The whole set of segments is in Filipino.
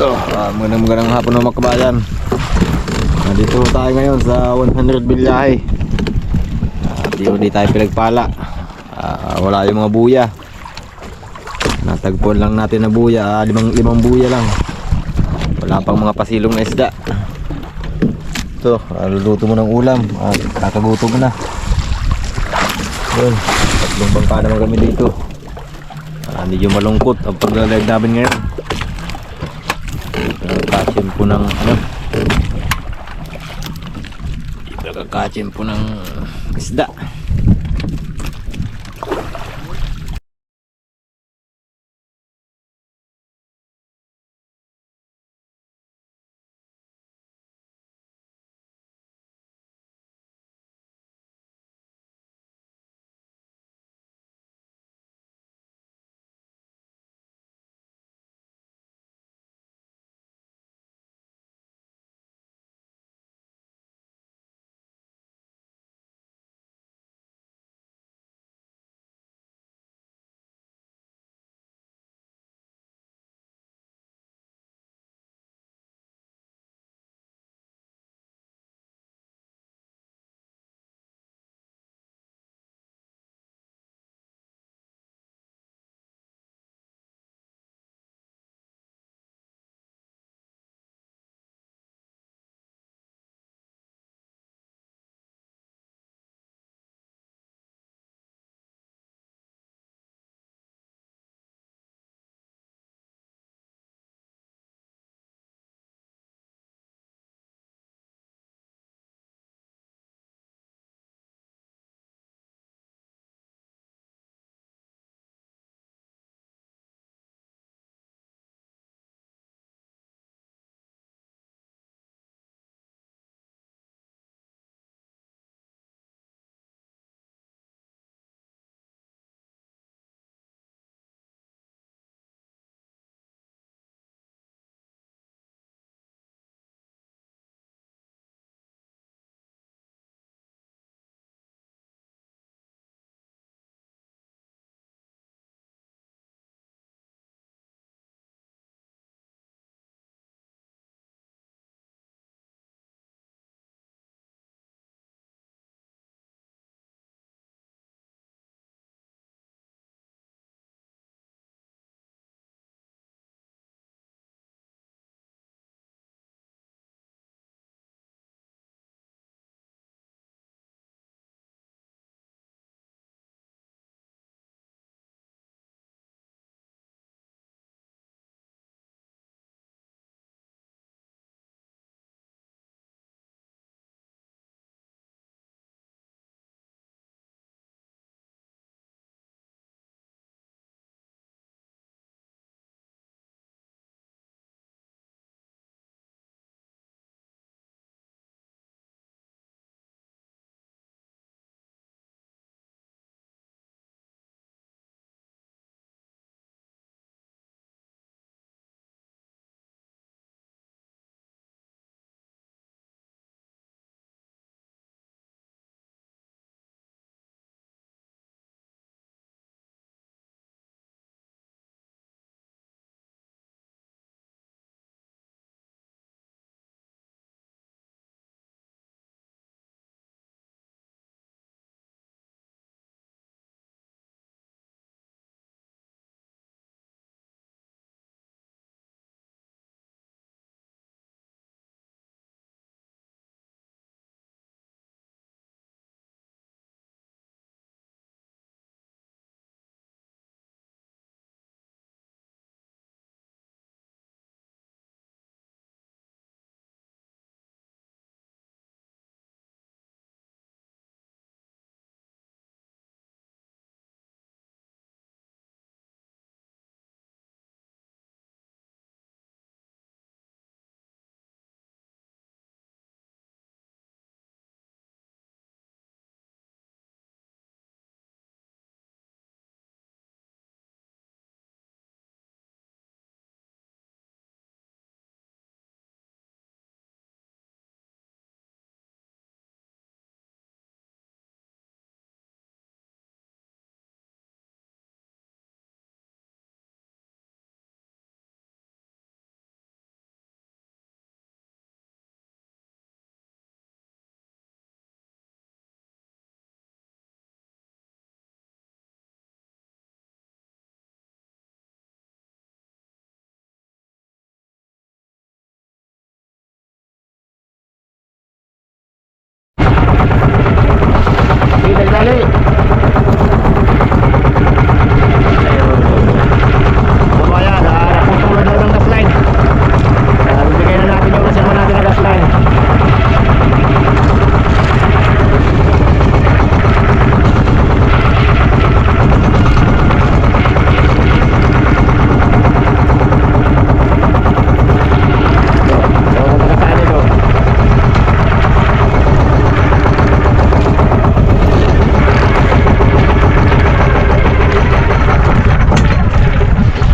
Magandang hapon mga kabayan. Nandito tayo ngayon sa 100 Bilyahe. Di tayo pinagpala. Wala yung mga buya. Natagpuan lang natin na buya, limang buya lang. Wala pang mga pasilong na isda. Ito, luluto mo ng ulam. Kakagutom mo na. Yun, tatlong bangka naman kami dito. Medyo malungkot ang paglalayag namin ngayon. Kakatsin po ng kakatsin po ng isda.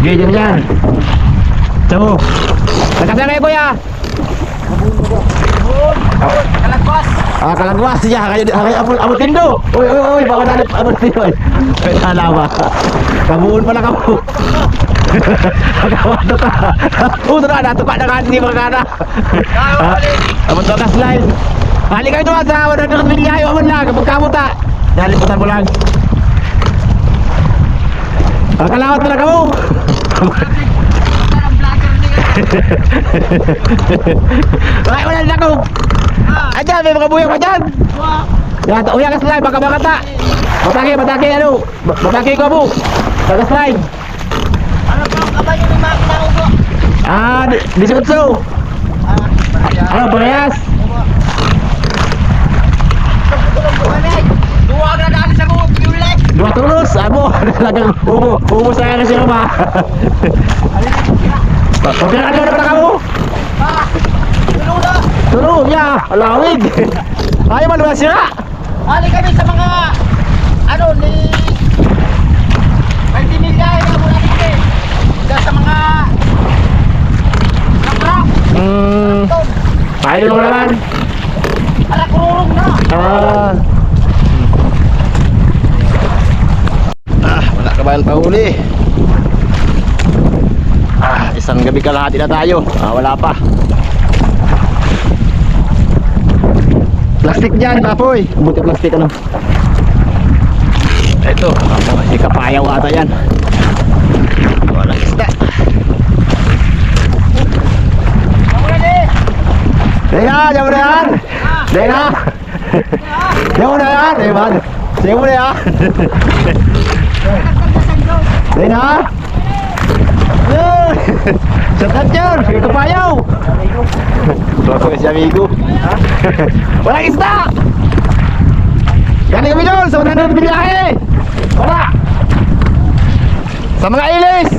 Sige, dyan. So, nagkasama kayo kuya. Kalagwas. Kalagwas siya. Kayo amutindo. Uy, baka nalit amutindo. Kaya alama. Kabuon pala kamu. Kawan ka. Tuka na kasi mga kana. Amot ka slide. Hali kayo doon sa wala na kamilya. Ayaw lang. Kapag kamuta. Nalimutan mo lang. Kalawat pala kamu. Ay, wala na ako. Ayan, may mga buyang pa dyan. Yan, uyang ka slide, baka makata. Batake, ano? Batake ko mo. Taga slide. Ano po ang kamay yung makina ko po? Disutso. Ano, parehas? Duwag na kasi sa mga piulit. Dua tulus, amo. Talagang umo saya kasi rumah. Okay, ano na kamu? Tulog ya, alawig. Ayaw maluwas siya. Hali kami sa mga ano ni Pagdinilya na mula dito. Sa mga kaprak. Ayaw mo naman. Ala kururong na. Wala ka ba yung pahuli? Isang gabi kalahati na tayo. Wala pa. Plastic dyan, tapoy. Buti plastic ano. Ito, may kapayaw ata yan. Walang isda. Diyan mo na yan. Diyan mo na yan. Diyan mo na yan. Diyan na. Sakat yun. May kapayaw. Bago si amigo. Walang isda. Galing kami doon sa 100 biyahe. Wala. Sa mga ilis.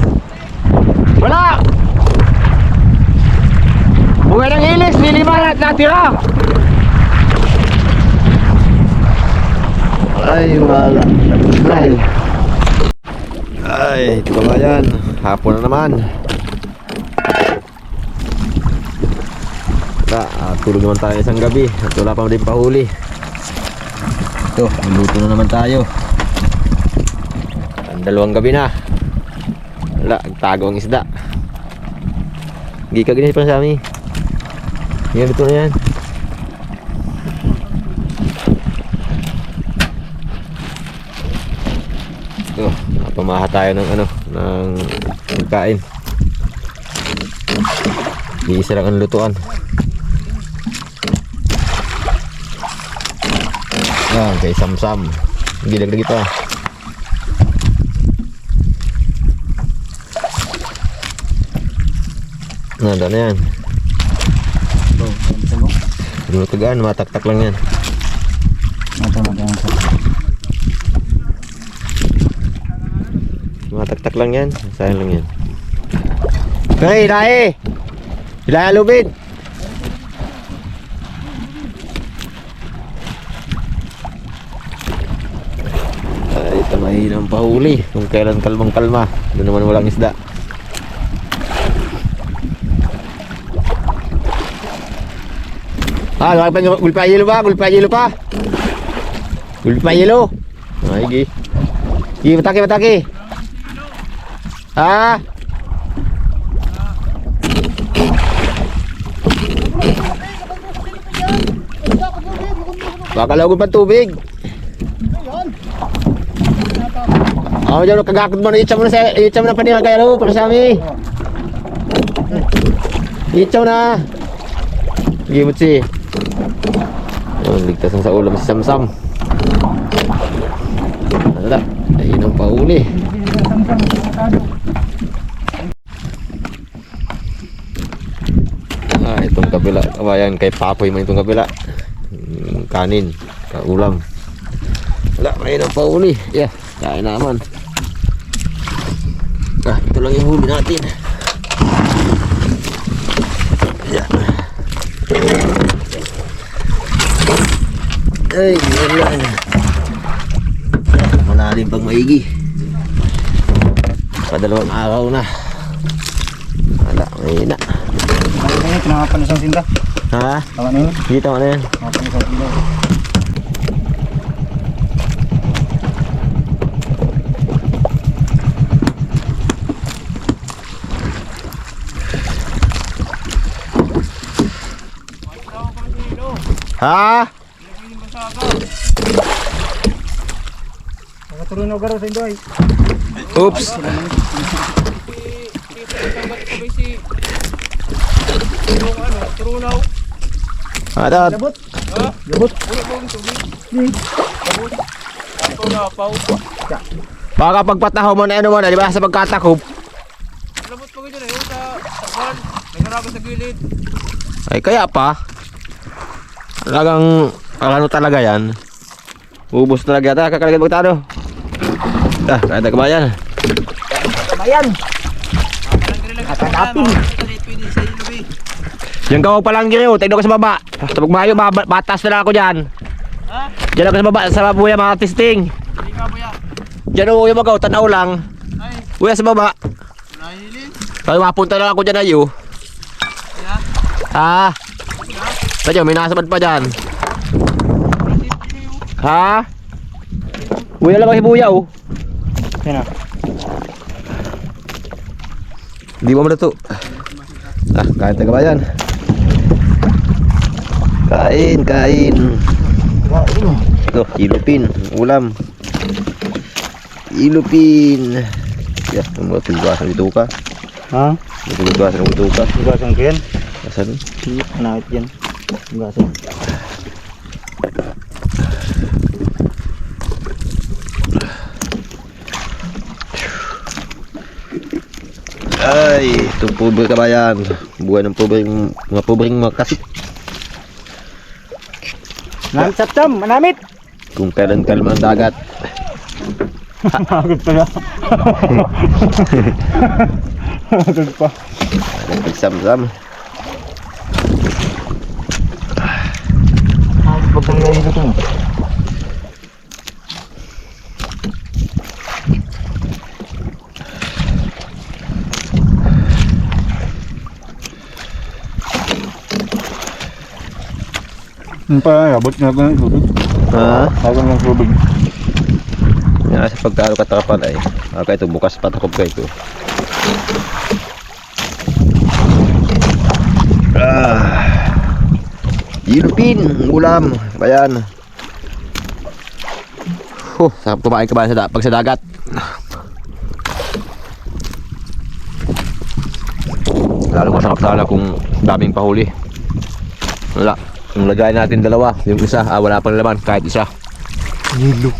Wala. Buhay ng ilis, niliman at natira. Ay, wala. Ay, ito ba yan? Hapon na naman. Tulog naman tayo isang gabi at wala pa din pahuli. Ito, luto na naman tayo. Ang dalawang gabi na. Wala, tago ang isda. Hindi ka ganyan pa sa amin. Yan, luto na yan. Ito, napamaha tayo ng ano, ng pagkain. Iisa lang ang lutuan. Kay Samsam. Gilag-lag ito. Nanda na yan. Hindi mo tagaan, mataktak lang yan. Mataktak lang yan. Sayang lang yan. Hey, Dae! Hilaya lubid! Ito mahinang pahuli kung kailan kalmang kalma. Doon naman walang isda. Gulpa yelo ba? Gulpa yelo. Ay, gi. Matake. Baka lagon pa tubig. Diyan kagakot mo na itsaw na panila kayo para sa amin. Itsaw na. Gimot si. Ligtas sa ulam si Samsam. Wala, ayun ang pahuli. Itong kabila, kabayan kay Papoy mo itong kabila. Kanin, kaulam. Wala, ayun ang pahuli. Yeah, kain naman. Ito lang yung huli natin. Yeah. Ay, yan. Malalim pag maigi. Padalawang araw na. Wala, may na. Ano na yun? Pinangapan isang sinda. Ha? Tama na yun. Hindi, tama na yan. Pinangapan isang sinda. Ha? Nakaturo na garo sa indo ay. Oops. Adat. Labot. Labot. Baka pagpataho mo na ano mo na, di ba? Sa pagkatakop. Labot ko dyan eh, sa takban. Nagarago sa gilid. Ay, kaya pa. Talagang, ano talaga yan. Ubus talaga yata, kakalagay magtano. Kaya na kabayan. Kabayan. Kakadapin. Yung gawa pa lang giro, tignan ko sa baba. Basta pag mayo, batas na lang ako dyan. Ha? Diyan ako sa baba, sa babuya mga testing. Hindi ka buya. Diyan ako yung magaw, tanaw lang. Ay, Uya sa baba. nahili. Kaya mapunta lang ako dyan ayo. Kaya, Ha? Sadyo, may nasabad pa dyan. Ha? Uya lang ang hibuya oh. Yan na. Di mo to. Kain tayo kabayan. Kain, kain. Ito, ilupin, ulam. Ilupin. Ya, mga tulugasan dito ka. Ha? May tulugasan dito ka. Tugasan ko yan. Asan? Nakit yan. Tugasan. Ay, ito pobre kabayan. Buhay ng pobreng, mga pobreng makasip. Namsap-sam, manamit. Kung kailan kalma ang dagat. Agad pala. Agad pa. Nagsam-sam. Agad pa pang nahihilo ito. Yung pa, abot nga ba ng tubig? Ha? Abot ng tubig. Yan sa pagkalo katakapan ay. Okay, ito bukas patakop ka ito. Ilupin, ulam, bayan. Sarap kumain ka ba pag sa dagat? Lalo masarap sana kung daming pahuli. Wala. Yung lagay natin dalawa, yung isa, wala pang laman, kahit isa. Nilo.